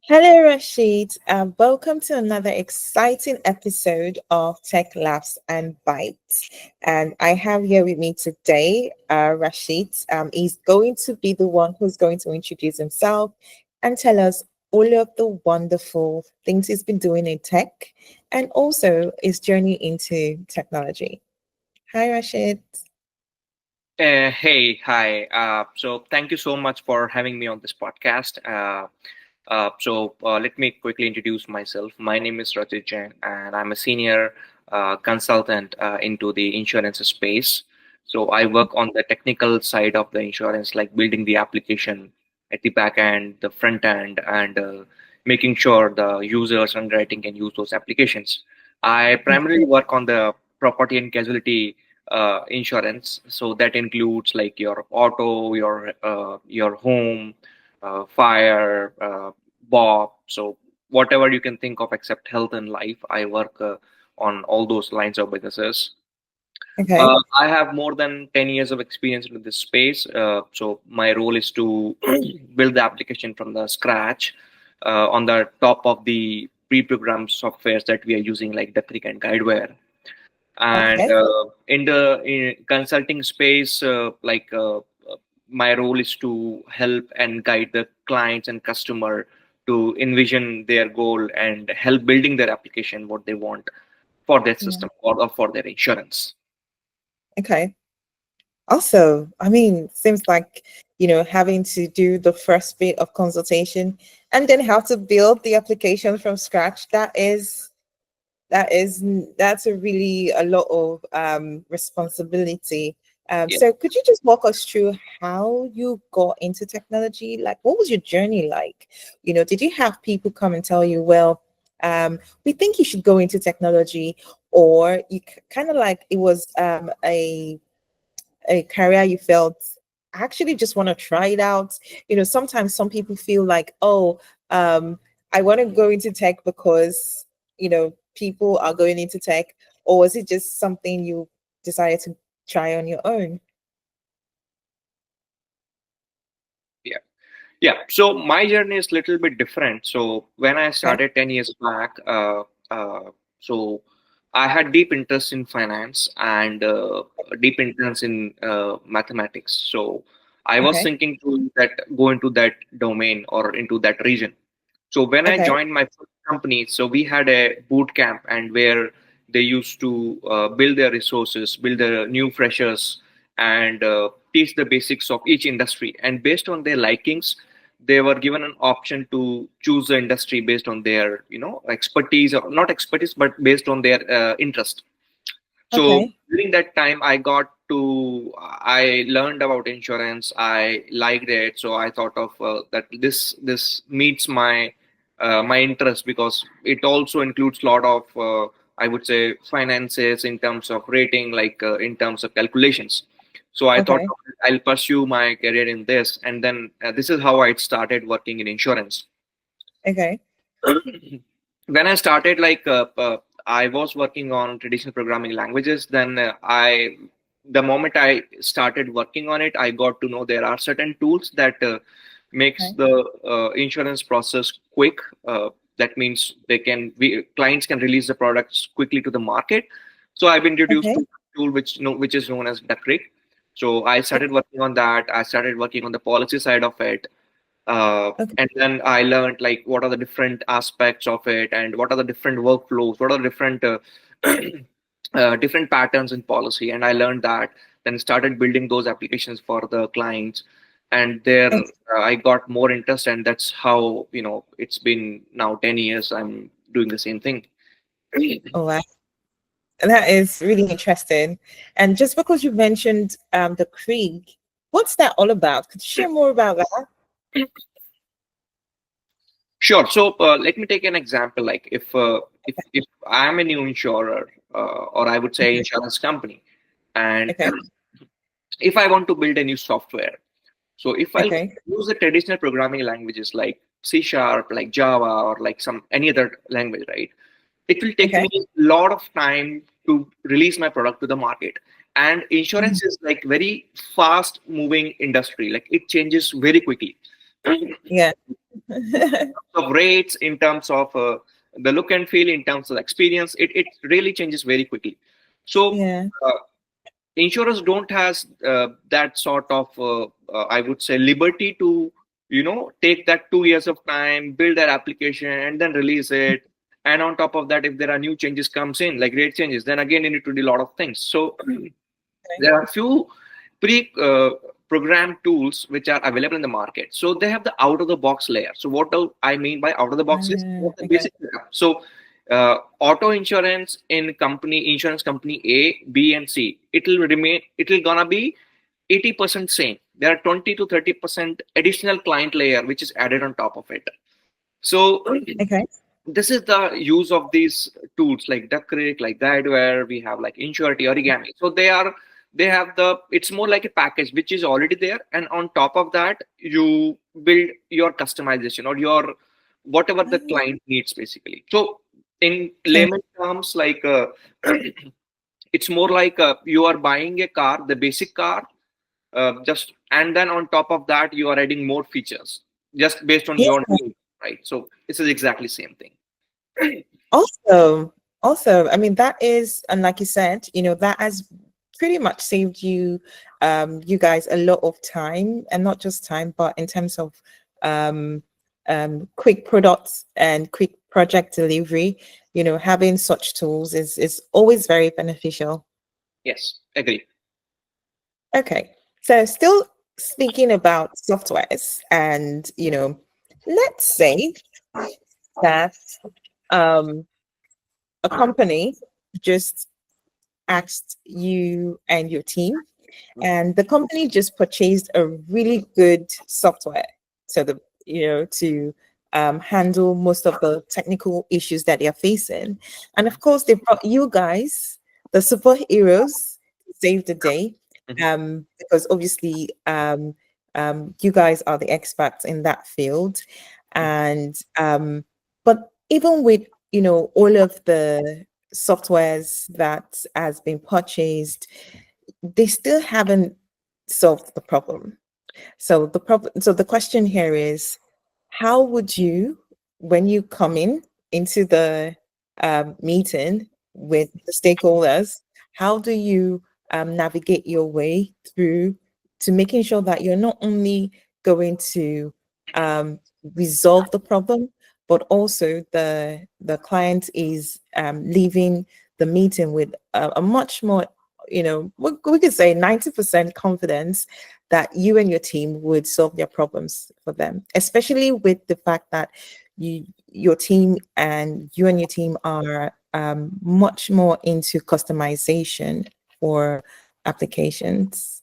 Hello, Rashid. Welcome to another exciting episode of Tech Laughs and Bytes. And I have here with me today, Rashid. He's going to be the one who's going to introduce himself and tell us all of the wonderful things he's been doing in tech and also his journey into technology. Hi, Rashid. Hey, hi. So thank you so much for having me on this podcast. Let me quickly introduce myself. My name is Rajit Jain, and I'm a senior consultant into the insurance space. So I work on the technical side of the insurance, like building the application at the back end, the front end, and making sure the users underwriting can use those applications. I primarily work on the property and casualty insurance. So that includes like your auto, your home, fire, BOP. So whatever you can think of except health and life, I work on all those lines of businesses. Okay. I have more than 10 years of experience in this space. So my role is to build the application from the scratch on the top of the pre-programmed softwares that we are using, like Duck and Guidewire. And Okay. in the consulting space, my role is to help and guide the clients and customer to envision their goal and help building their application what they want for their Yeah. system or for their insurance. Okay. Also, I mean, seems like, having to do the first bit of consultation and then how to build the application from scratch. That's a really a lot of responsibility. Yeah. So could you just walk us through how you got into technology? Like, what was your journey like? Did you have people come and tell you, well, we think you should go into technology, or you kind of like it was a career you felt I actually just want to try it out. Sometimes some people feel like, oh, I want to go into tech because people are going into tech, or was it just something you decided to try on your own? Yeah. Yeah. So my journey is a little bit different. So when I Okay. started 10 years back, so I had deep interest in finance and deep interest in mathematics. So I was Okay. thinking to that go into that domain or into that region. So when I Okay. joined my first company, so we had a boot camp and where they used to build their resources, build the new freshers, and teach the basics of each industry. And based on their likings, they were given an option to choose the industry based on their, expertise or not expertise, but based on their interest. So Okay. during that time, I learned about insurance. I liked it, so I thought of that this meets my interest because it also includes a lot of I would say finances in terms of rating, like in terms of calculations. So I thought Okay. I'll pursue my career in this, and then this is how I started working in insurance. Okay. When I started, I was working on traditional programming languages. Then the moment I started working on it, I got to know there are certain tools that makes Okay. the insurance process quick. That means clients can release the products quickly to the market. So I've been introduced Okay. to a tool which is known as Duck. So I started working on that. I started working on the policy side of it, Okay. and then I learned like what are the different aspects of it and what are the different workflows, what are the different different patterns in policy. And I learned that, then started building those applications for the clients. And there Okay. I got more interest, and that's how it's been now 10 years I'm doing the same thing. Oh, wow. That is really interesting. And just because you mentioned the Krieg, what's that all about? Could you share more about that? Sure. So let me take an example. Like if I'm a new insurer, or I would say Okay. insurance company, and Okay. if I want to build a new software, so if I Okay. use the traditional programming languages like C sharp, like Java, or like some any other language, right? It will take Okay. me a lot of time to release my product to the market. And Mhm. insurance is like very fast moving industry. Like it changes very quickly. Yeah. of rates, in terms of the look and feel, in terms of experience, it really changes very quickly. So Yeah. uh, insurers don't has that sort of I would say liberty to take that 2 years of time, build their application, and then release it. And on top of that, if there are new changes comes in, like rate changes, then again you need to do a lot of things. So Okay. there are few pre programmed tools which are available in the market. So they have the out of the box layer. So what do I mean by out of the box is what the Okay. basic setup. So auto insurance in insurance company A, B, and C, it will gonna be 80% same. There are 20 to 30% additional client layer which is added on top of it. So Okay. this is the use of these tools like Duck Creek, like Guidewire. We have like Insurity, Origami. So they have it's more like a package which is already there, and on top of that you build your customization or your whatever the Ah, client needs basically. So in okay. layman terms, like it's more like you are buying a car, the basic car, just and then on top of that you are adding more features just based on Yeah. your needs, right? So this is exactly same thing. Awesome. Awesome. I mean, that is, and like you said, that has pretty much saved you guys a lot of time, and not just time, but in terms of um, quick products and quick project delivery. Having such tools is always very beneficial. Yes, agree. Okay. So still speaking about softwares, and let's say that um a company just asked you and your team, and the company just purchased a really good software, so to handle most of the technical issues that they're facing. And of course, they brought you guys, the superheroes, to save the day, Mhm. because obviously you guys are the experts in that field. And but even with all of the softwares that has been purchased, they still haven't solved the problem. So the question here is, how would you, when you come into the meeting with the stakeholders, how do you navigate your way through to making sure that you're not only going to um, resolve the problem, but also the client is leaving the meeting with a much more, we could say 90% confidence that you and your team would solve their problems for them, especially with the fact that your team and you and your team are much more into customization for applications.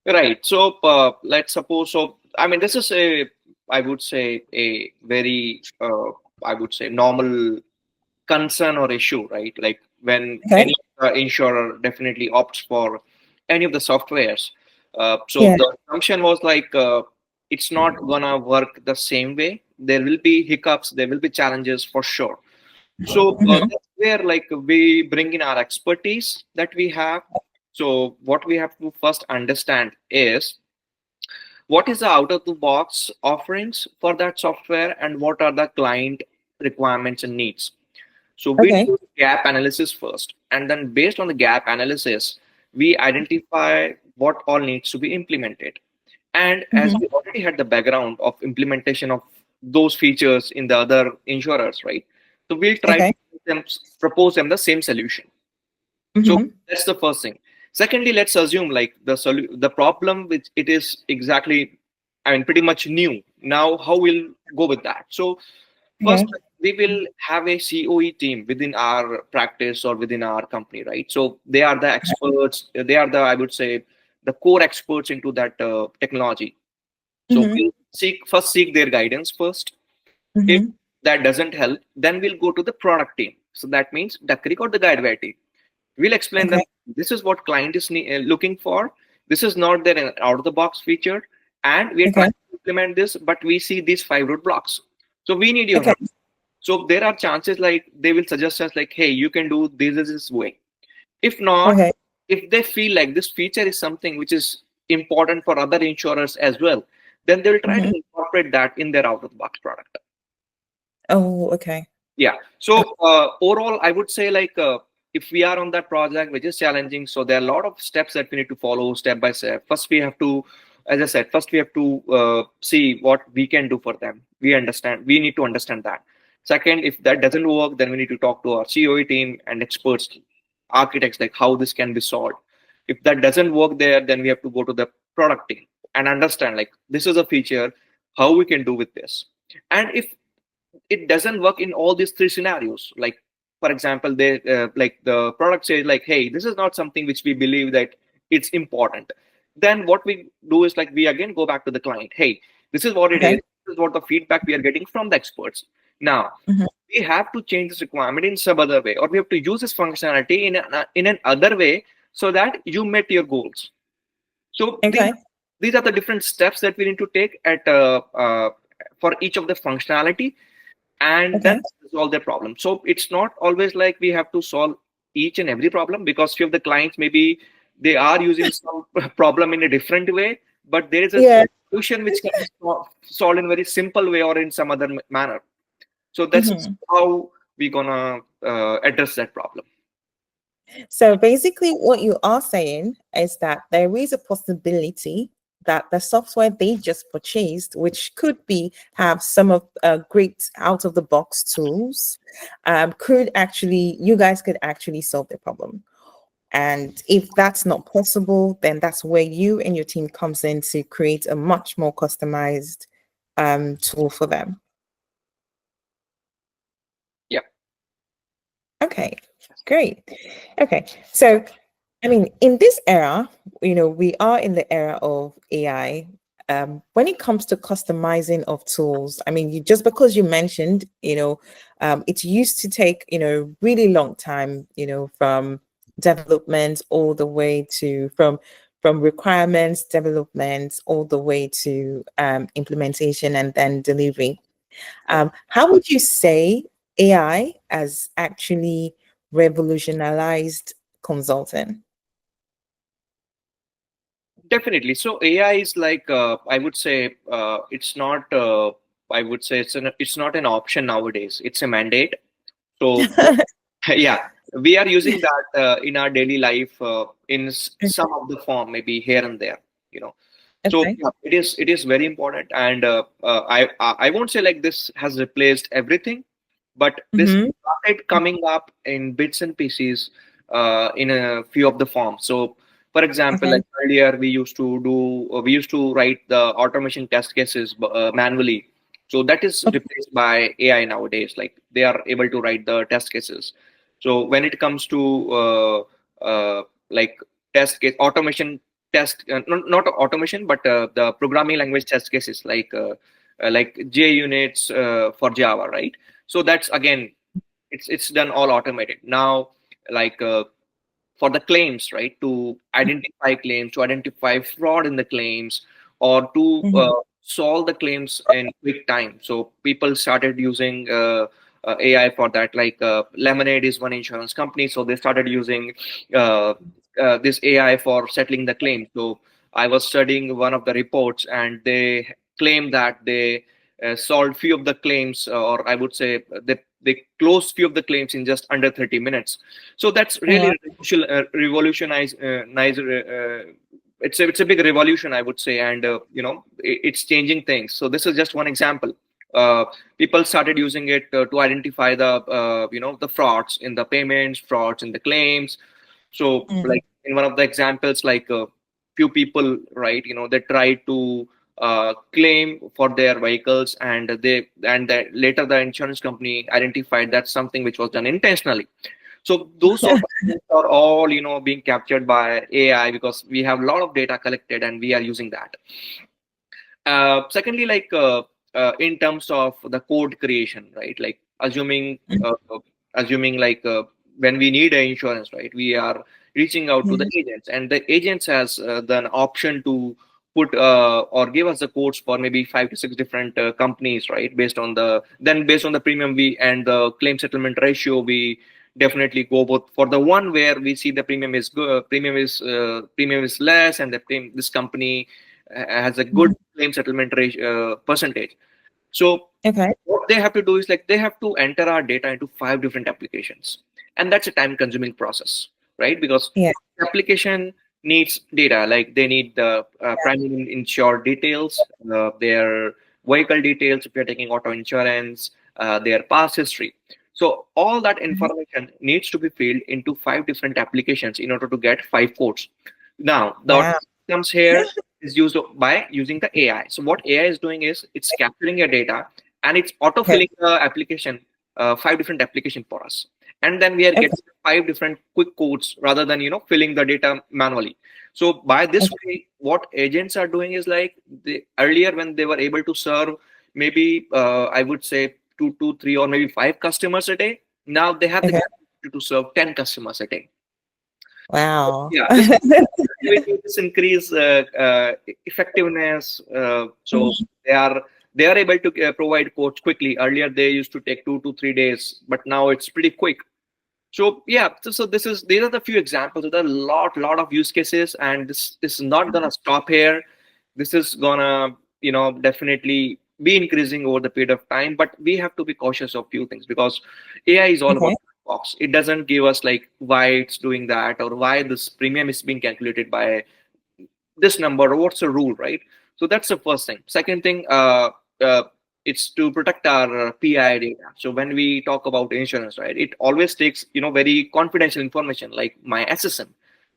Right. So let's suppose. So I mean, this is I would say, a very, I would say, normal concern or issue, right? Like when Okay. any insurer definitely opts for any of the softwares. So Yeah. the assumption was like it's not gonna work the same way. There will be hiccups. There will be challenges for sure. So Mhm. that's where like we bring in our expertise that we have. So what we have to first understand is what is the out of the box offerings for that software and what are the client requirements and needs. So we Okay. do gap analysis first, and then based on the gap analysis, we identify what all needs to be implemented. And as Mhm. we already had the background of implementation of those features in the other insurers, right? So we'll try to Okay. propose them the same solution. So Mhm. that's the first thing. Secondly, let's assume like the problem which it is exactly, I mean, pretty much new. Now, how we'll go with that? So first, Okay. we will have a COE team within our practice or within our company, right? So they are the experts. They are the, I would say, the core experts into that technology. So Mhm. we'll seek their guidance first. If Mhm. that doesn't help, then we'll go to the product team. So that means the Creek or the Guidewire team. We'll explain them Okay. this is what client is looking for. This is not their out of the box feature, and we are trying Okay. to implement this, but we see these 5 roadblocks. So we need your Okay. help. So there are chances like they will suggest us like, hey, you can do this way. If not, Okay. if they feel like this feature is something which is important for other insurers as well, then they'll try to Mm-hmm. incorporate that in their out of the box product. Oh, okay. Yeah. So overall, I would say like if we are on that project, which is challenging, so there are a lot of steps that we need to follow step by step. First, we have to, as I said, first we have to see what we can do for them. We need to understand that. Second, if that doesn't work, then we need to talk to our COE team and experts, architects, like how this can be solved. If that doesn't work there, then we have to go to the product team and understand like this is a feature, how we can do with this. And if it doesn't work in all these three scenarios, like for example they like the product says like, hey, this is not something which we believe that it's important, then what we do is like we again go back to the client, hey, this is what it is, Okay. this is what the feedback we are getting from the experts. Now Mm-hmm. we have to change this requirement in some other way, or we have to use this functionality in an other way so that you met your goals. So Okay. these are the different steps that we need to take at for each of the functionality, and then Okay. resolve their problem. So it's not always like we have to solve each and every problem, because few of the clients maybe they are using some problem in a different way, but there is a Yeah. solution which can be solved in a very simple way or in some other manner. So that's Mm-hmm. how we're gonna address that problem. So basically, what you are saying is that there is a possibility that the software they just purchased, which could be have some of great out of the box tools, could actually you guys could actually solve the problem. And if that's not possible, then that's where you and your team comes in to create a much more customized tool for them. Yeah, Okay, great. Okay, so I mean, in this era, we are in the era of AI. When it comes to customizing of tools, I mean, just because you mentioned, it used to take, really long time, from development all the way to from requirements development all the way to implementation and then delivery. yeah, How would you say AI has actually revolutionized consulting? definitely. So AI is like I would say it's not. I would say it's not an option nowadays. It's a mandate. So yeah, we are using that in our daily life in some of the form, maybe here and there. You know, so Okay. yeah, it is very important, and I won't say like this has replaced everything, but this Mm-hmm. started coming up in bits and pieces in a few of the forms. So, for example, Okay. like earlier we used to write the automation test cases manually. So that is replaced by AI nowadays. Like they are able to write the test cases. So when it comes to like test case automation test, not automation, but the programming language test cases like JUnits for Java, right? So that's again, it's done all automated now. Like for the claims, right? To identify claims, to identify fraud in the claims, or to Mm-hmm. solve the claims in quick time. So people started using AI for that. Like Lemonade is one insurance company, so they started using uh, this AI for settling the claim. So I was studying one of the reports, and they claim that they solved few of the claims, or I would say they closed few of the claims in just under 30 minutes. So that's really Wow. revolutionize nice. It's a big revolution, I would say, and it's changing things. So this is just one example. Uh, People started using it to identify the the frauds in the payments, frauds in the claims. So Mm. like in one of the examples, like few people, right, they try to claim for their vehicles, and later the insurance company identified that's something which was done intentionally. So those sort of things are all being captured by AI, because we have a lot of data collected and we are using that. Secondly, like in terms of the code creation, right? Like assuming like when we need an insurance, right? We are reaching out to the Yeah. agents, and the agents has the option to put or give us the quotes for maybe 5 to 6 different companies, right? Based on the premium we and the claim settlement ratio, we definitely go both for the one where we see the premium is good, premium is less, and this company has a good Mhm. claim settlement ratio percentage. So Okay. what they have to do is like they have to enter our data into five different applications, and that's a time consuming process, right? Because Yeah. application needs data, like they need the primary insured details, their vehicle details if you're taking auto insurance, their past history. So all that Mhm. information needs to be filled into five different applications in order to get five codes. Now the Wow. comes here is used by using the AI. So what AI is doing is it's capturing your data and it's Okay. auto-filling the application, five different application for us. And then we are Okay. getting five different quick codes rather than filling the data manually. So by this Okay. way, what agents are doing is like earlier when they were able to serve maybe I would say two, three, or maybe five customers a day. Now they have the Okay. capacity to serve 10 customers a day. Wow. Yeah, this productivity, this increase effectiveness. So they are able to provide quotes quickly. Earlier, they used to take 2 to 3 days, but now it's pretty quick. So yeah, so these are the few examples. There are a lot of use cases, and this is not gonna stop here. This is gonna definitely be increasing over the period of time. But we have to be cautious of few things because AI is all about Okay. box. It doesn't give us like why it's doing that or why this premium is being calculated by this number or what's the rule, right? So that's the first thing. Second thing, uh, it's to protect our PI data. So when we talk about insurance, right, it always takes very confidential information like my SSN,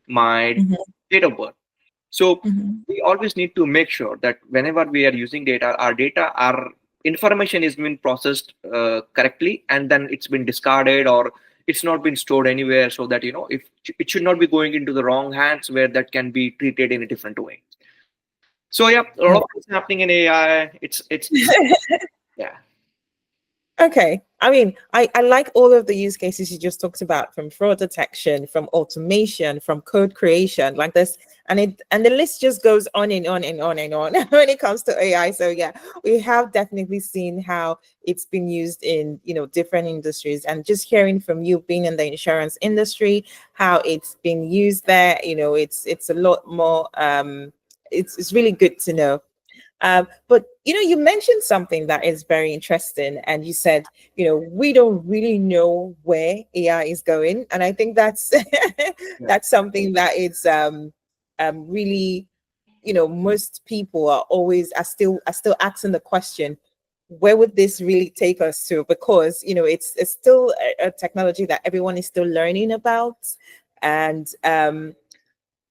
my Mhm. date of birth. So Mhm. we always need to make sure that whenever we are using data, our information is being processed correctly, and then it's been discarded or it's not been stored anywhere, so that if it should not be going into the wrong hands where that can be treated in a different way. So yeah, a lot of things happening in AI. It's yeah. Okay. I mean, I like all of the use cases you just talked about, from fraud detection, from automation, from code creation, like this. And the list just goes on and on and on and on when it comes to AI. So yeah, we have definitely seen how it's been used in, different industries. And just hearing from you being in the insurance industry, how it's been used there, it's a lot more it's really good to know. But you mentioned something that is very interesting, and you said, we don't really know where AI is going, and I think that's Yeah. that's something that is really, most people are still asking the question, where would this really take us to? Because it's still a technology that everyone is still learning about, and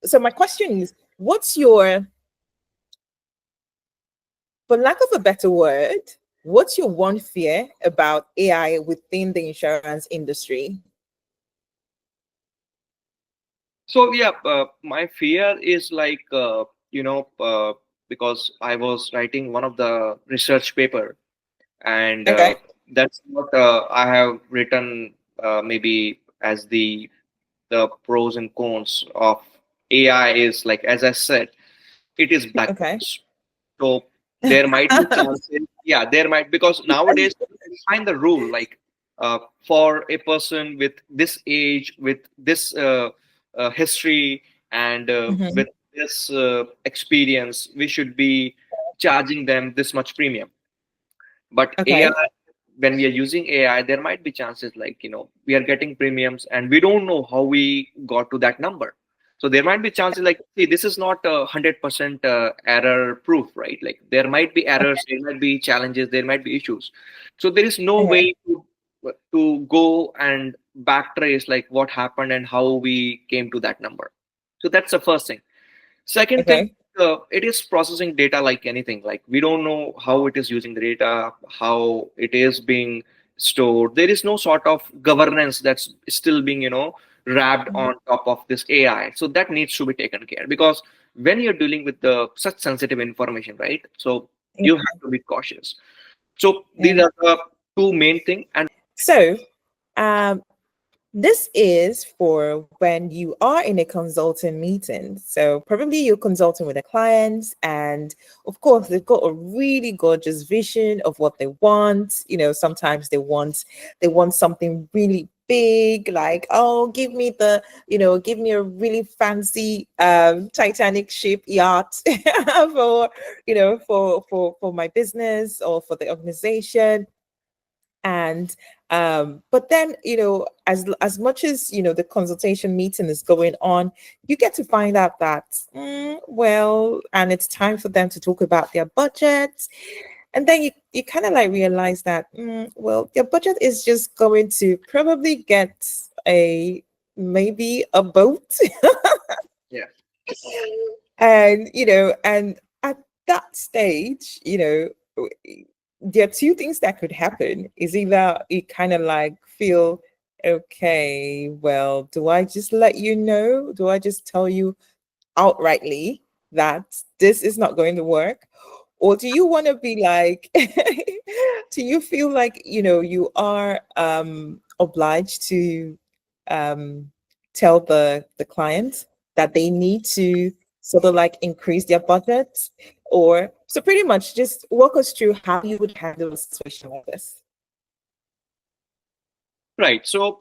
so my question is, what's your for lack of a better word, what's your one fear about AI within the insurance industry? So yeah, my fear is like because I was writing one of the research paper, and Okay. that's what I have written maybe as the pros and cons of AI is like, as I said, it is black Okay. box. So there might be chances, yeah, there might, because nowadays you find the rule like for a person with this age, with this history, and Mhm. with this experience, we should be charging them this much premium. But AI, Okay. when we are using AI, there might be chances like, we are getting premiums and we don't know how we got to that number. So there might be chances like, see, this is not 100% error proof, right? Like there might be errors, there might be challenges, there might be issues. So there is no Okay. way to go and backtrace like what happened and how we came to that number. So that's the first thing. Second thing, Okay. it is processing data like anything. Like we don't know how it is using the data, how it is being stored. There is no sort of governance that's still being, wrapped Mhm. on top of this AI. So that needs to be taken care because when you're dealing with the such sensitive information, right? So Yeah. you have to be cautious. So these Yeah. are the two main things. And So, um, this is for when you are in a consulting meeting. So probably you're consulting with a client, and of course they've got a really gorgeous vision of what they want. Sometimes they want something really big, like, oh, give me the, give me a really fancy Titanic ship yacht for, for my business or for the organization. And but then, as much as the consultation meeting is going on, you get to find out that well, and it's time for them to talk about their budget. And then you kind of like realize that well, your budget is just going to probably get a maybe a boat. Yeah. And and at that stage, there are two things that could happen. Is either you kind of like feel, okay, well, do I just let you know? Do I just tell you outrightly that this is not going to work? Or do you want to be like, do you feel like, you are obliged to um, tell the client that they need to sort of like increase their budget? Or so pretty much just walk us through how you would handle a situation like this. Right. So,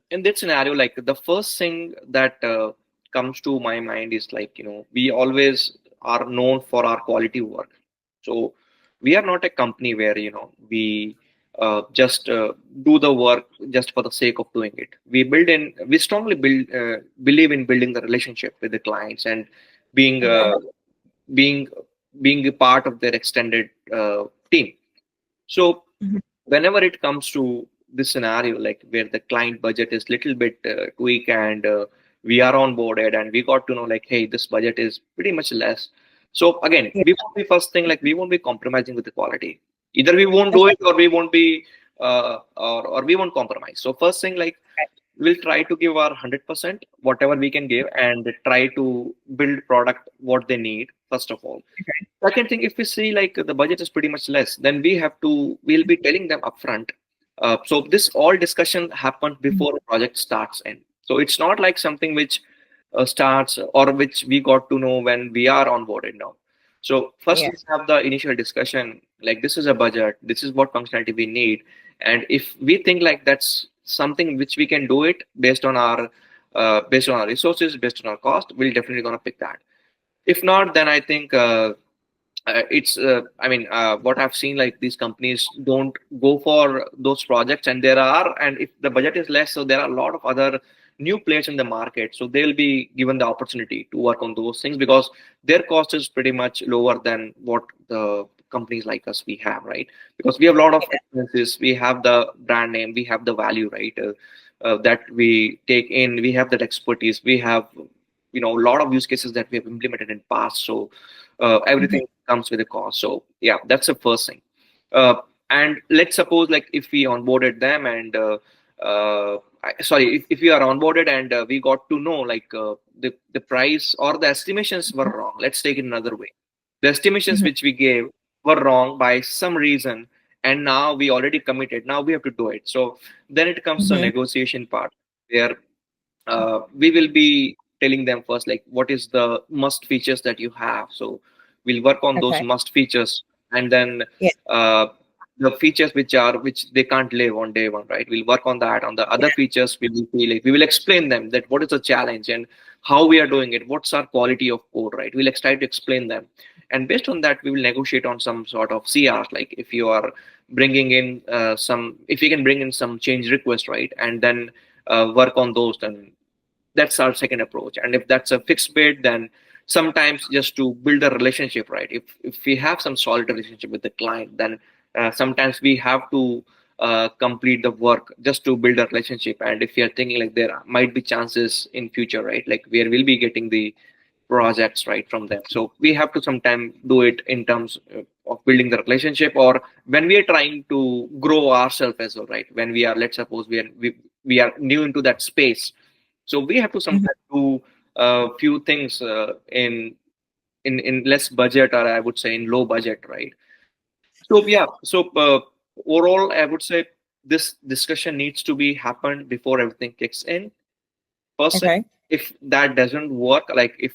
in that scenario, like the first thing that comes to my mind is like, we always are known for our quality work. So, we are not a company where, we just do the work just for the sake of doing it. We strongly believe in building the relationship with the clients and being, Okay. being, being a part of their extended team. So, Mhm. whenever it comes to this scenario, like where the client budget is little bit tweak and we are onboarded and we got to know like, hey, this budget is pretty much less. So again, Yeah. we won't be first thing, like we won't be compromising with the quality. Either we won't do Okay. it or we won't be or we won't compromise. So first thing, like we'll try to give our 100% whatever we can give and try to build product what they need first of all. Second thing, if we see like the budget is pretty much less, then we'll be telling them upfront. So this all discussion happened Mhm. before the project starts in. So it's not like something which starts or which we got to know when we are onboarded now. So first Yeah. we have the initial discussion, like this is a budget, this is what functionality we need. And if we think like that's something which we can do it based on our resources, based on our cost, we'll definitely gonna pick that. If not, then I think it's I mean what I've seen, like these companies don't go for those projects, and if the budget is less, so there are a lot of other new players in the market, so they'll be given the opportunity to work on those things because their cost is pretty much lower than what the companies like us we have, right? Because we have a lot of expenses, we have the brand name, we have the value, right? That we take in, we have that expertise, we have a lot of use cases that we have implemented in past. So Mhm. everything comes with a cost. So yeah, that's the first thing. uh, and let's suppose like if we onboarded them and sorry, if we are onboarded and we got to know like the price or the estimations were wrong. Let's take it another way. The estimations Mhm. which we gave were wrong by some reason, and now we already committed, now we have to do it. So then it comes to the Mhm. negotiation part where we will be telling them first like what is the must features that you have. So we'll work on those Okay. must features, and then Yeah. uh, the features which they can't live on day one, right? We'll work on that. On the other features, we will explain them that what is the challenge and how we are doing it, what's our quality of code, right? We'll try to explain them, and based on that we will negotiate on some sort of CRs, like if you are bringing in if you can bring in some change request, right? And then work on those. Then that's our second approach. And if that's a fixed bid, then sometimes just to build a relationship, right? If we have some solid relationship with the client, then sometimes we have to complete the work just to build a relationship. And if we are thinking like there might be chances in future, right, like where we'll be getting the projects right from them, so we have to sometimes do it in terms of building the relationship, or when we are trying to grow ourselves as well, right? When we are, let's suppose we are new into that space, so we have to Mhm. sometimes do a few things in less budget, or I would say in low budget, right? So yeah, so overall, I would say this discussion needs to be happened before everything kicks in. First, Okay. if that doesn't work, like if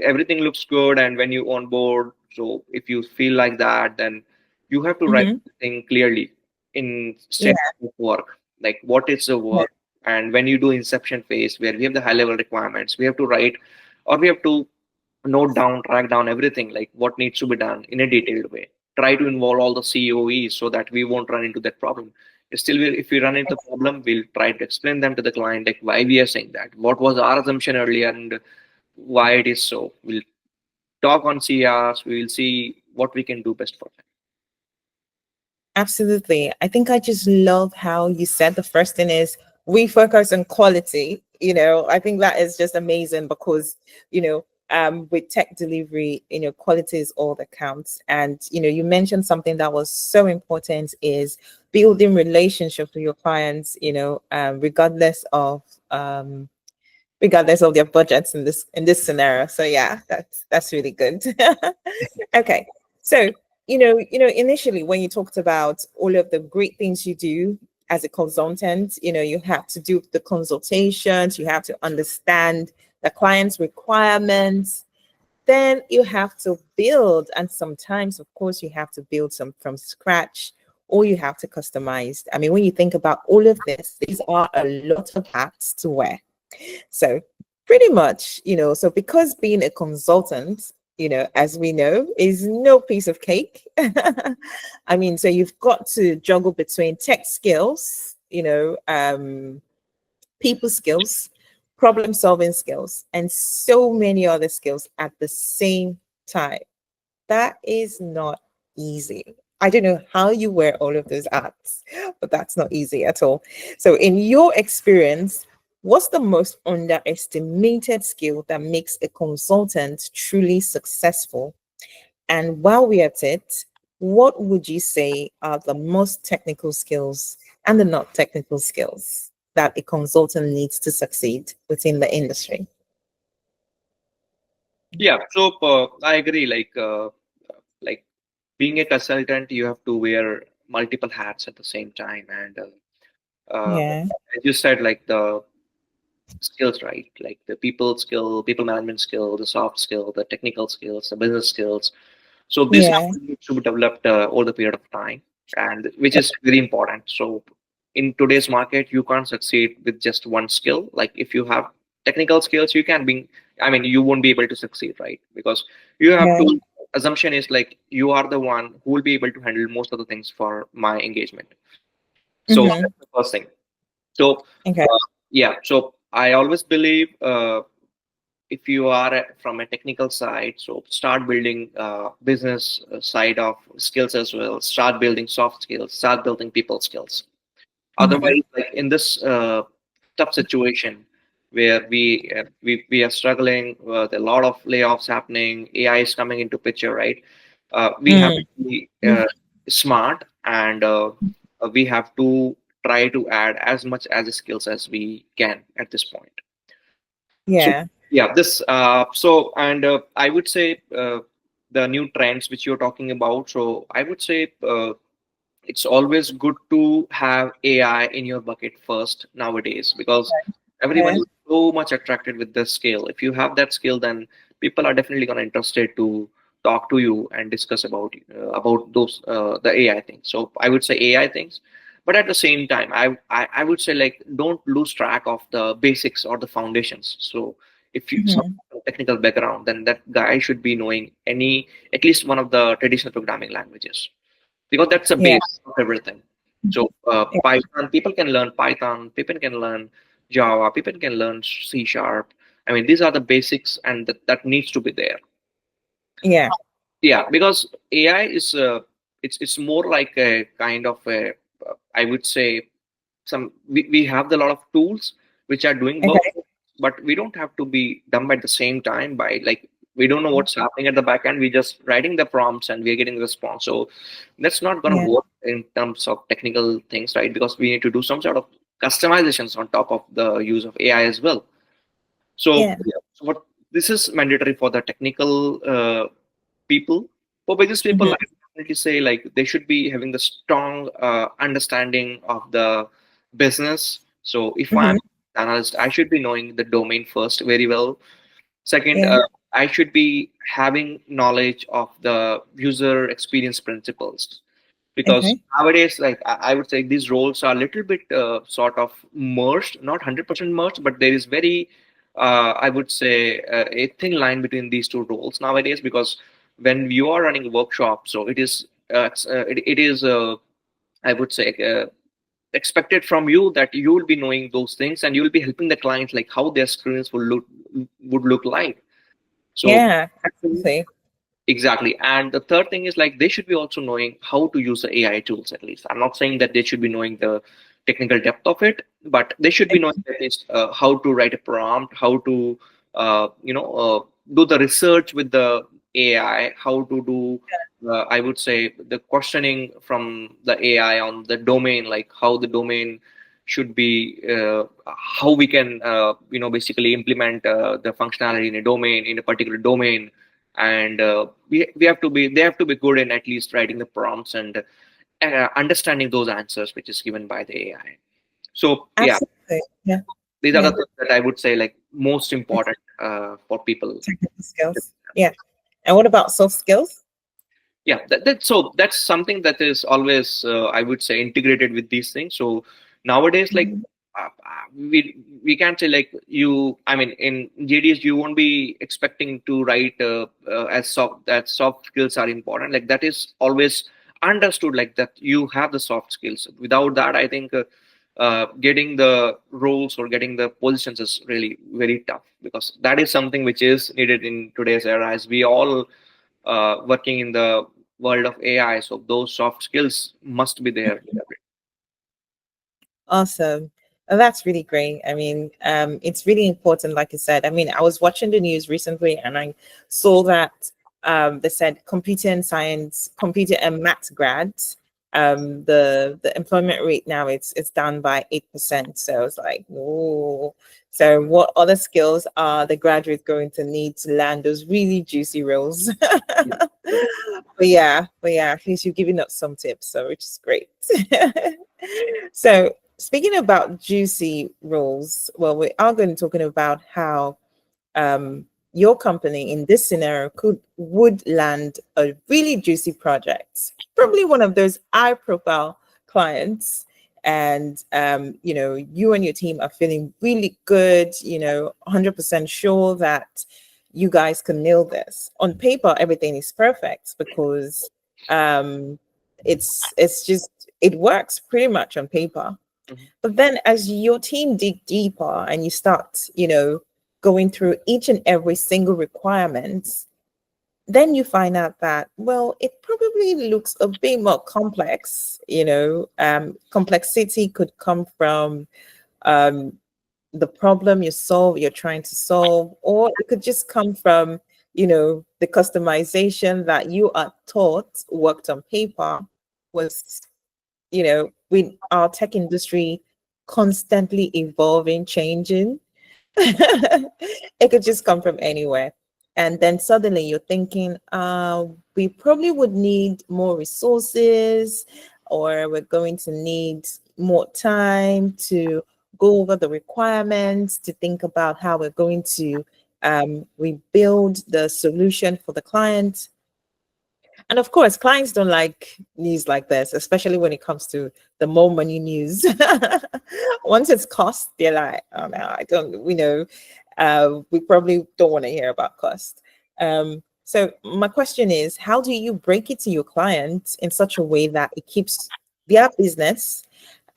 everything looks good and when you on board, so if you feel like that, then you have to write Mhm. the thing clearly in Yeah. statement of work. like what is the Yeah. work. And when you do inception phase where we have the high level requirements, we have to write, or we have to note down, track down everything, like what needs to be done in a detailed way. Try to involve all the COEs so that we won't run into that problem. Still, if we run into the problem, we'll try to explain them to the client, like why we are saying that, what was our assumption earlier, and why it is so. We'll talk on CRs. We will see what we can do best for them. Absolutely. I think I just love how you said the first thing is we focus on quality. I think that is just amazing because, with tech delivery, quality is all that counts. And, you mentioned something that was so important is building relationships with your clients, um, regardless of their budgets in this scenario. So yeah, that's really good. Okay. So, initially when you talked about all of the great things you do as a consultant, you have to do the consultations, you have to understand the client's requirements, then you have to build, and sometimes of course you have to build some from scratch, or you have to customize. I mean, when you think about all of this, these are a lot of hats to wear. So pretty much, so because being a consultant, as we know, is no piece of cake. I mean, so you've got to juggle between tech skills, people skills, problem solving skills, and so many other skills at the same time. That is not easy. I don't know how you wear all of those hats, but that's not easy at all. So, in your experience, what's the most underestimated skill that makes a consultant truly successful? And while we're at it, what would you say are the most technical skills and the not technical skills that a consultant needs to succeed within the industry? Yeah, so I agree. Like being a consultant, you have to wear multiple hats at the same time, and Yeah, as you said, like the skills, right? Like the people skill, people management skill, the soft skill, the technical skills, the business skills. So this yeah, needs to be developed over the period of time, and which is very important. So in today's market, you can't succeed with just one skill. Like if you have technical skills, you can be. I mean, you won't be able to succeed, right? Because you have yeah. to. Assumption is like you are the one who will be able to handle most of the things for my engagement. So Mm-hmm. that's the first thing. So Okay. yeah, so I always believe if you are from a technical side, so start building business side of skills as well. Start building soft skills. Start building people skills. Mm-hmm. Otherwise, like in this tough situation where we are struggling with a lot of layoffs happening, AI is coming into picture, right? We have to be smart, and we have to try to add as much as the skills as we can at this point. So Yeah. yeah, this so and I would say the new trends which you're talking about. So I would say it's always good to have AI in your bucket first nowadays, because everyone Yeah. is so much attracted with this skill. If you have that skill, then people are definitely gonna interested to talk to you and discuss about those the AI things. So I would say AI things, but at the same time, I would say like don't lose track of the basics or the foundations. So if you some Mm-hmm. technical background, then that guy should be knowing any at least one of the traditional programming languages, because that's a Yeah. base of everything. So Yeah. Python, people can learn Python, people can learn Java, people can learn C sharp. I mean, these are the basics, and that needs to be there. Yeah. Yeah, because AI is it's more like a kind of a I would say we have a lot of tools which are doing work, Okay. but we don't have to be dumb at the same time by like we don't know what's happening at the back end. We're just writing the prompts and we're getting the response. So that's not going Yeah. to work in terms of technical things, right? Because we need to do some sort of customizations on top of the use of AI as well. So, Yeah. yeah, so what this is mandatory for the technical people. For business people, I Mm-hmm. would definitely say like they should be having the strong understanding of the business. So if I'm Mm-hmm. an analyst, I should be knowing the domain first very well. Second, Yeah. I should be having knowledge of the user experience principles. because Okay. nowadays, like I would say, these roles are a little bit sort of merged, not 100% merged, but there is very I would say a thin line between these two roles nowadays, because when you are running a workshop, so it is I would say expected from you that you will be knowing those things, and you will be helping the client like how their screens would look like. So Yeah, absolutely. exactly. And the third thing is like they should be also knowing how to use the AI tools at least. I'm not saying that they should be knowing the technical depth of it, but they should be knowing at least how to write a prompt, how to do the research with the AI, how to do I would say the questioning from the AI on the domain, like how the domain should be, how we can basically implement the functionality in a domain, in a particular domain. And we have to be they have to be good in at least writing the prompts and understanding those answers which is given by the AI. So yeah, Absolutely. Yeah. these are the Yeah. things that I would say like most important for people. Technical skills. Yeah. And what about soft skills? Yeah, so that's something that is always I would say integrated with these things. So nowadays, like Mhm. we can't say like you, I mean, in JDs you won't be expecting to write as soft skills are important, like that is always understood, like that you have the soft skills. Without that, I think getting the roles or getting the positions is really very tough, because that is something which is needed in today's era, as we all working in the world of AI. So those soft skills must be there. Awesome. That's really great. I mean, it's really important, like you said. I mean, I was watching the news recently and I saw that they said computer and science, computer and math grads, the employment rate now it's down by 8%. So it's like, oh, so what other skills are the graduate going to need to land those really juicy roles? But yeah, at least you're giving us some tips, so which is great. So speaking about juicy roles, well, we are going to talking about how your company in this scenario would land a really juicy project, probably one of those high profile clients, and you and your team are feeling really good, 100% sure that you guys can nail this. On paper everything is perfect because um it's just it works pretty much on paper, Mhm. but then as your team dig deeper and you start, going through each and every single requirement, then you find out that, well, it probably looks a bit more complex. Complexity could come from um, the problem you're trying to solve, or it could just come from, the customization that you are taught worked on paper was, with our tech industry constantly evolving, changing, it could just come from anywhere. And then suddenly you're thinking, we probably would need more resources, or we're going to need more time to go over the requirements, to think about how we're going to rebuild the solution for the client. And of course, clients don't like news like this, especially when it comes to the more money news. Once it's cost, they're like, oh no, I don't, we probably don't want to hear about cost. So my question is, how do you break it to your clients in such a way that it keeps their business,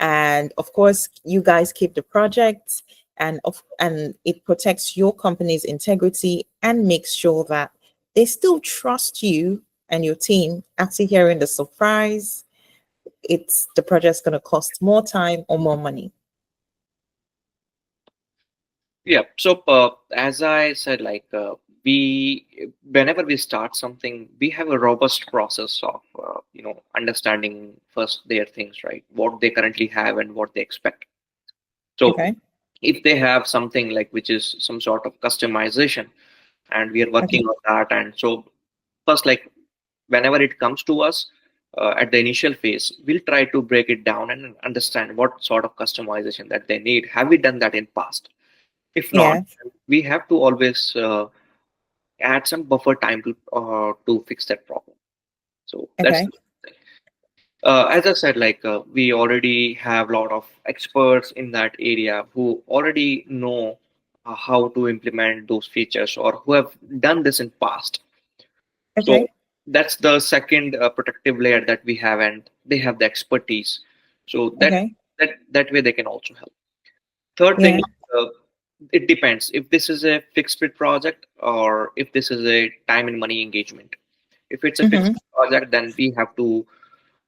and of course you guys keep the project, and it protects your company's integrity and makes sure that they still trust you and your team after hearing the surprise it's the project's going to cost more time or more money? Yeah. So as I said, like we, whenever we start something, we have a robust process of understanding first their things, right? What they currently have and what they expect. So Okay. if they have something like which is some sort of customization, and we are Okay. working on that, and so first, like whenever it comes to us at the initial phase, we'll try to break it down and understand what sort of customization that they need. Have we done that in past? If not, Yeah. we have to always add some buffer time to fix that problem. So that's Okay. the thing. As I said, like we already have a lot of experts in that area who already know how to implement those features or who have done this in past. So Okay. that's the second protective layer that we have, and they have the expertise. So Okay. that way they can also help. Third thing, Yeah. uh, it depends if this is a fixed bid project or if this is a time and money engagement. If it's a fixed Mm-hmm. bid project, then we have to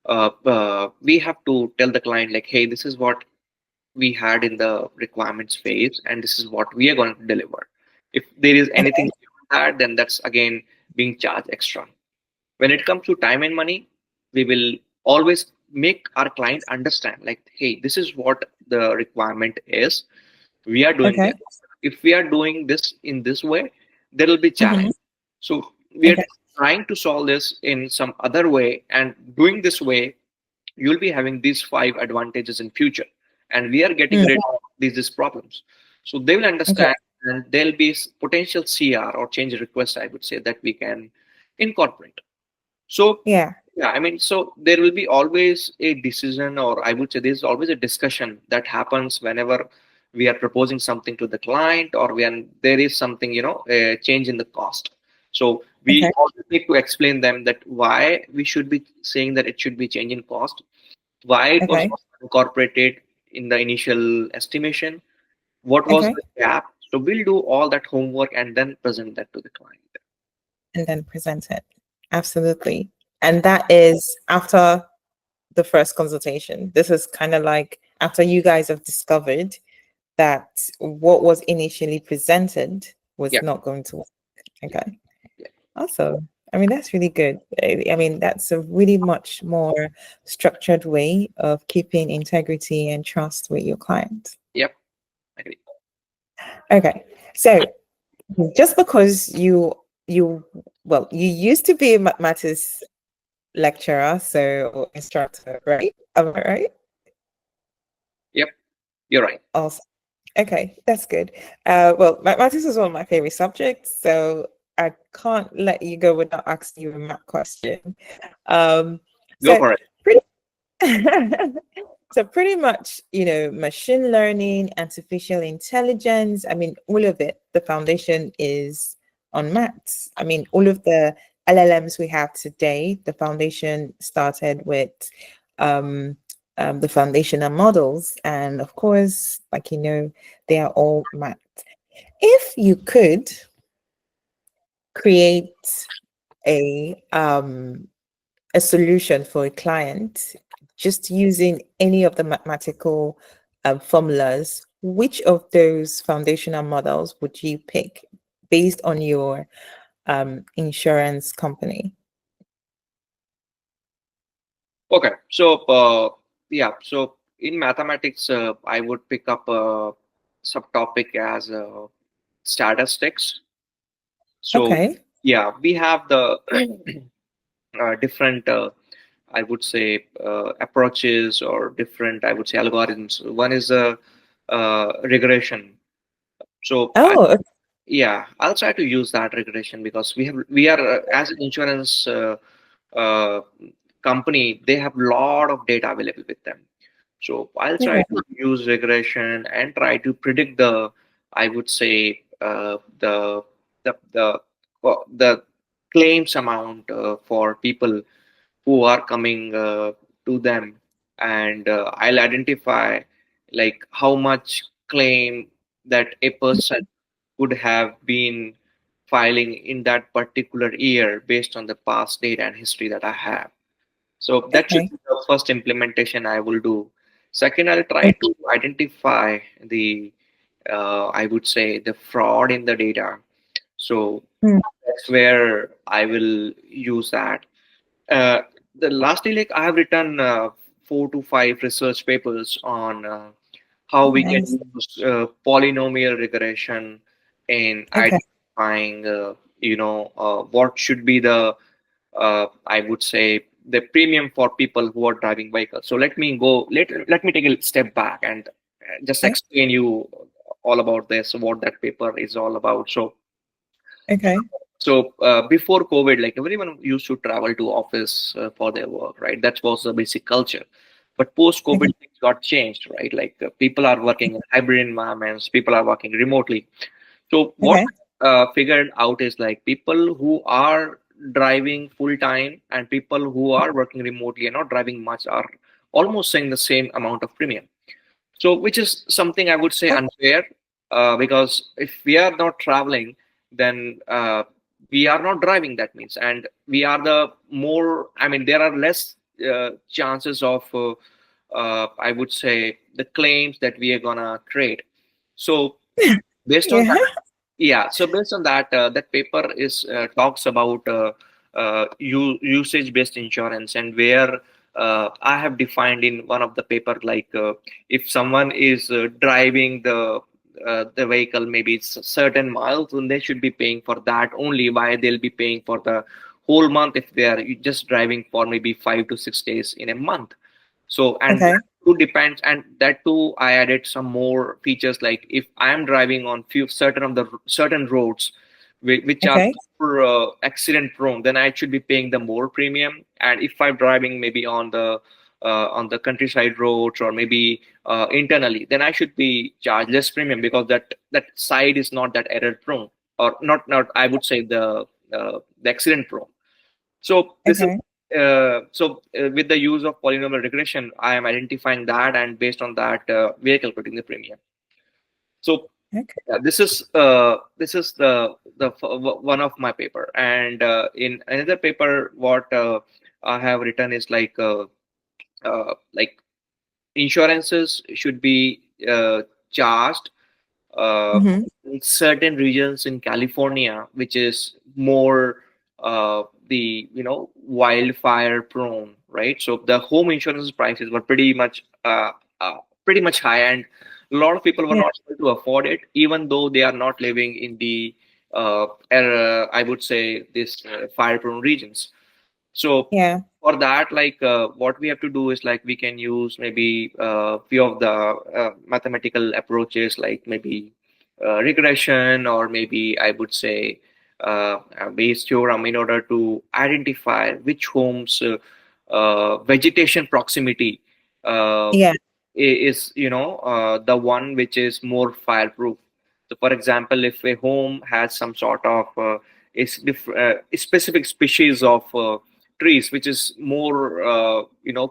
tell the client like, hey, this is what we had in the requirements phase, and this is what we are going to deliver. If there is anything Okay. beyond that, then that's again being charged extra. When it comes to time and money, we will always make our client understand like, hey, this is what the requirement is. We are doing Okay. this. If we are doing this in this way, there will be Mm-hmm. challenge. So we are Okay. trying to solve this in some other way, and doing this way you'll be having these five advantages in future, and we are getting Mm. rid of these problems. So they will Okay. understand, and there'll be potential CR or change request, I would say, that we can incorporate. So Yeah. yeah, I mean, so there will be always a decision, or I would say there's always a discussion that happens whenever we are proposing something to the client, or when there is something, a change in the cost. So we Okay. always need to explain them that why we should be saying that it should be change in cost, why it was Okay. not incorporated in the initial estimation, what was Okay. the gap. So we'll do all that homework and then present that to the client. And then present it. Absolutely. And that is after the first consultation. This is kind of like after you guys have discovered that what was initially presented was Yeah, not going to work. yeah, Okay. yeah, Also, I mean, that's really good. I mean, that's a really much more structured way of keeping integrity and trust with your client. yep, I agree. Okay. So just because you well, you used to be a mathematics lecturer, so or instructor, right? Am I right? Yep, you're right. Also, okay, that's good. Well, mathematics is one of my favorite subjects, so I can't let you go without asking you a math question. Um, Go so for it. pretty, so pretty much, machine learning, artificial intelligence. I mean, all of it. The foundation is on maths. I mean, all of the LLMs we have today, the foundation started with um, the foundational models, and of course, like they are all math. If you could create a um, a solution for a client just using any of the mathematical formulas, which of those foundational models would you pick based on your insurance company? Okay, so yeah, so in mathematics, I would pick up a subtopic as statistics. So Okay. yeah, we have the different, I would say, approaches or different, I would say, algorithms. One is a regression. So Oh, yeah, I'll try to use that regression because we are as an insurance uh, company, they have a lot of data available with them. So I'll try yeah. to use regression and try to predict the, I would say, the claims amount for people who are coming to them, and I'll identify like how much claim that a person could have been filing in that particular year based on the past data and history that I have. So that should Okay. be the first implementation I will do. Second, I'll try to identify the, I would say, the fraud in the data. So Mm. that's where I will use that. Uh, the lastly, like I have written 4 to 5 research papers on how we can Nice. use polynomial regression in Okay. identifying, what should be the, I would say, the premium for people who are driving vehicles. So let me take a step back and just Okay. explain you all about this, what that paper is all about. So Okay. So before COVID, like everyone used to travel to office for their work, right? That was the basic culture. But post COVID, Okay. things got changed, right? Like people are working in hybrid environments, people are working remotely. So what Okay. figured out is like people who are driving full time and people who are working remotely and not driving much are almost saying the same amount of premium. So, which is something I would say unfair, because if we are not traveling, then we are not driving. That means, and we are the more. I mean, there are less chances of, I would say, the claims that we are gonna create. So, based on Yeah. that, yeah. So based on that, that paper is talks about usage-based insurance, and where I have defined in one of the paper, like if someone is driving the vehicle maybe it's certain miles, then they should be paying for that only. Why they'll be paying for the whole month if they are just driving for maybe 5 to 6 days in a month? So, and Okay. that too depends, and that too I added some more features, like if I am driving on few certain roads which are Okay. more accident prone, then I should be paying the more premium. And if I'm driving maybe on the countryside roads or maybe internally, then I should be charged less premium, because that side is not that error prone, or not I would say the accident prone. So this is Okay. with the use of polynomial regression, I am identifying that, and based on that, we are calculating the premium. So Okay. yeah, this is one of my paper, and in another paper, what I have written is like insurances should be charged uh, Mm-hmm. in certain regions in California, which is more the wildfire prone, right? So the home insurance prices were uh, pretty much high, and a lot of people were Yeah. not able to afford it, even though they are not living in the I would say this fire prone regions. So Yeah. for that, like what we have to do is like we can use maybe few of the mathematical approaches, like maybe regression, or maybe I would say a Bayes theorem, in order to identify which homes vegetation proximity uh, Yeah. is the one which is more fireproof. So for example, if a home has some sort of a specific species of trees which is more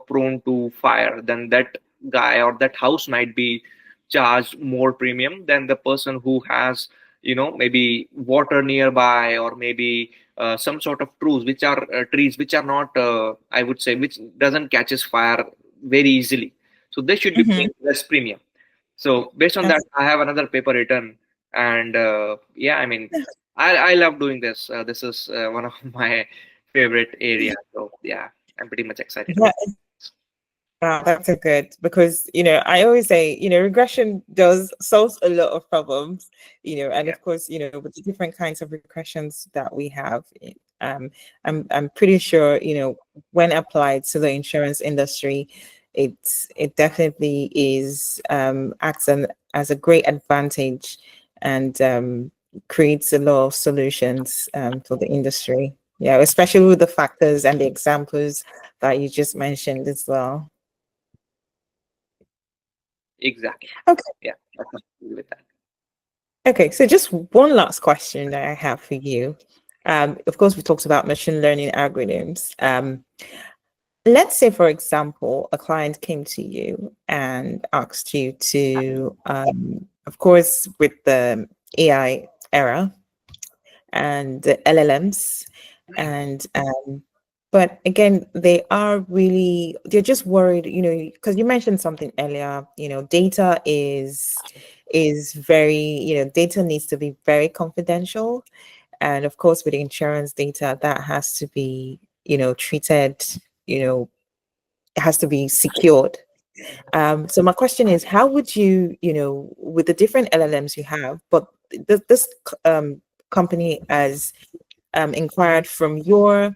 prone to fire, then that guy or that house might be charged more premium than the person who has maybe water nearby, or maybe some sort of trees which are not I would say which doesn't catches fire very easily. So they should be Mm-hmm. paying less premium. So based on that, That's I have another paper written, and yeah, I mean, I love doing this. This is one of my favorite areas. So yeah, I'm pretty much excited yeah. about this. Wow, that's a good, because I always say regression does solves a lot of problems, and Yeah, of course with the different kinds of regressions that we have, I'm pretty sure when applied to the insurance industry, it definitely is acts as a great advantage, and creates a lot of solutions for the industry. Yeah, especially with the factors and the examples that you just mentioned as well. exactly. Okay. Yeah, I can agree with that. Okay. So just one last question that I have for you. Of course, we talked about machine learning algorithms. Let's say, for example, a client came to you and asked you to, of course, with the AI era and the LLMs, and but again, they're just worried, because you mentioned something earlier, data is very, data needs to be very confidential. And of course, with insurance data, that has to be, treated, you know, it has to be secured. So my question is, how would you, with the different LLMs you have, but this company has inquired from your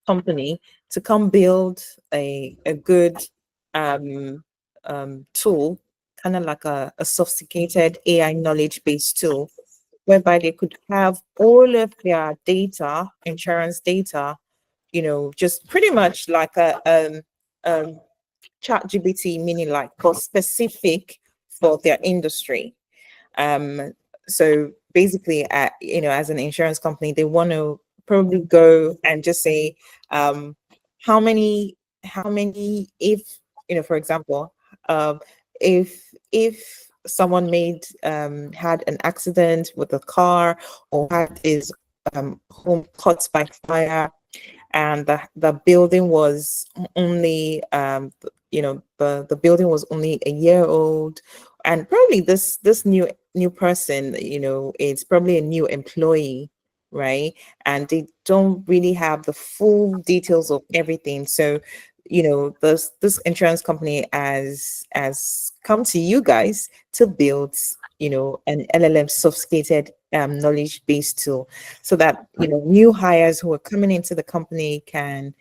company to come build a good um, tool, kind of like a sophisticated AI knowledge based tool whereby they could have all of their data, insurance data, just pretty much like a chat GBT, meaning like for specific for their industry. um, so basically, as an insurance company, they want to probably go and just say, um, how many, if for example, if someone had an accident with a car, or had his home caught by fire, and the building was only the building was only a year old, and probably this new person, it's probably a new employee, right? And they don't really have the full details of everything. So this insurance company has come to you guys to build an LLM sophisticated knowledge based tool, so that new hires who are coming into the company can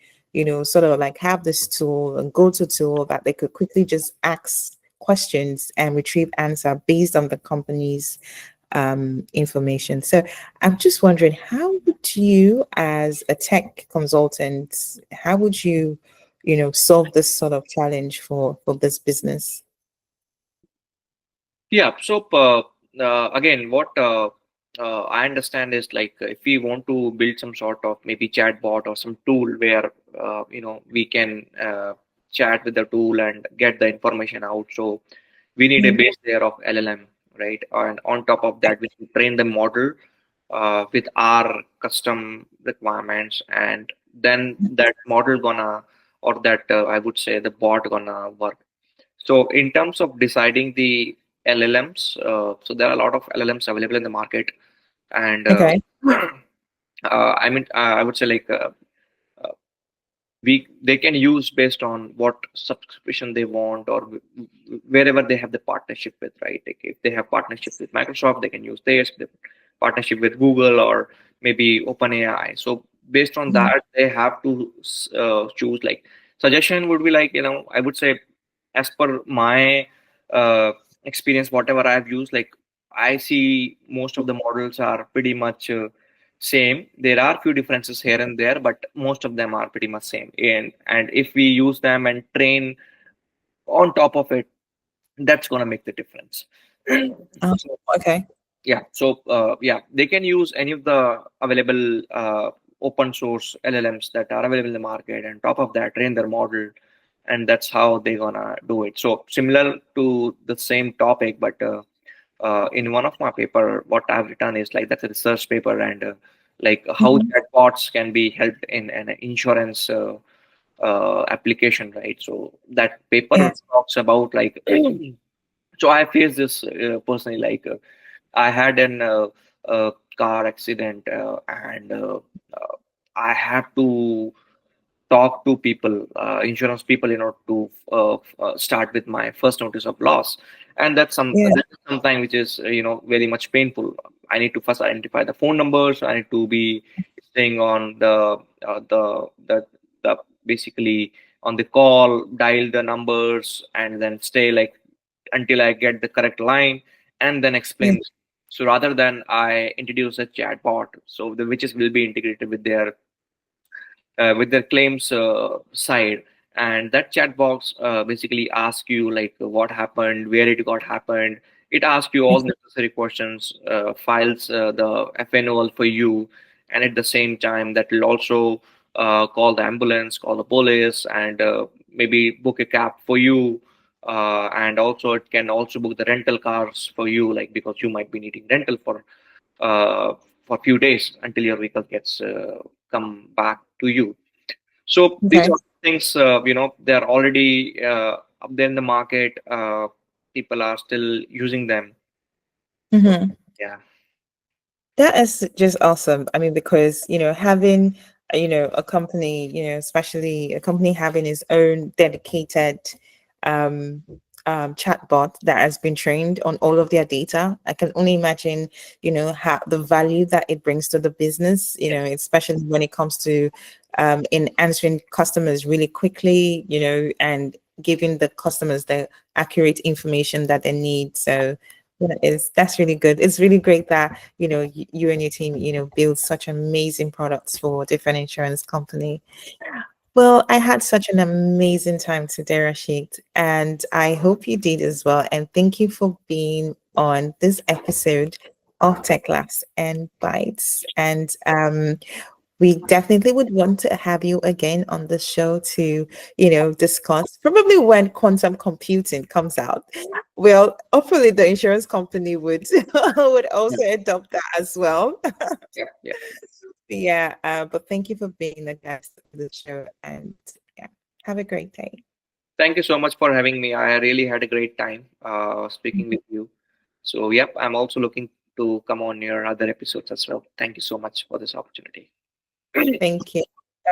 sort of like have this tool and go-to tool that they could quickly just ask questions and retrieve answer based on the company's information. So I'm just wondering, how would you, as a tech consultant, how would you solve this sort of challenge for this business? Yeah. So again, what I understand is like if we want to build some sort of maybe chatbot or some tool where we can chat with the tool and get the information out. So we need a Mhm. base layer of LLM, right? And on top of that, we can train the model with our custom requirements, and then that model gonna, or that I would say the bot gonna work. So in terms of deciding the LLMs, so there are a lot of LLMs available in the market, and Okay. I mean, I would say like uh, we they can use based on what subscription they want, or wherever they have the partnership with, right? Like if they have partnership with Microsoft, they can use theirs. The partnership with Google or maybe OpenAI. So based on Mhm. that, they have to choose. Like suggestion would be like, I would say, as per my uh, experience, whatever I've used, like I see most of the models are pretty much same. There are few differences here and there, but most of them are pretty much same. And if we use them and train on top of it, that's gonna make the difference. Oh, So okay. yeah, so yeah, they can use any of the available open source LLMs that are available in the market, and top of that, train their model, and that's how they're gonna do it. So similar to the same topic, but in one of my paper, what I've written is like that's a research paper, and like how Mhm. chatbots can be helped in an insurance application, right? So that paper Yes. talks about like, so I faced this personally, like. I had an car accident, and I had to talk to people, insurance people, to start with my first notice of loss, and Yeah. that's something which is very much painful. I need to first identify the phone numbers. I need to be staying on the basically on the call, dial the numbers, and then stay like until I get the correct line, and then Yeah. explain. So rather than I introduce a chatbot, so the which is will be integrated with their claims side, and that chat box basically asks you like what happened, where it got happened. It asks you all necessary questions, files the FNOL for you, and at the same time that will also call the ambulance, call the police, and maybe book a cab for you. And also it can also book the rental cars for you, like because you might be needing rental uh, for a few days until your vehicle gets come back to you. So these Okay. are things, they're already up there in the market. People are still using them. So, Mhm. yeah. That is just awesome. I mean, because, having, a company, especially a company having its own dedicated um, chatbot that has been trained on all of their data, I can only imagine, how the value that it brings to the business, especially when it comes to in answering customers really quickly, and giving the customers the accurate information that they need. So, That's really good. It's really great that you and your team build such amazing products for different insurance company. Well, I had such an amazing time today, Rashid, and I hope you did as well. And thank you for being on this episode of Tech Laughs and Bytes. And we definitely would want to have you again on the show to, discuss probably when quantum computing comes out. Well, hopefully the insurance company would would Yeah, also adopt that as well. yeah, yeah. Yeah, but thank you for being a guest on the show, and yeah, have a great day. Thank you so much for having me. I really had a great time speaking with you. So, yep, I'm also looking to come on your other episodes as well. Thank you so much for this opportunity. Thank you.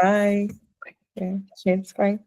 Bye. Yeah, cheers. Bye.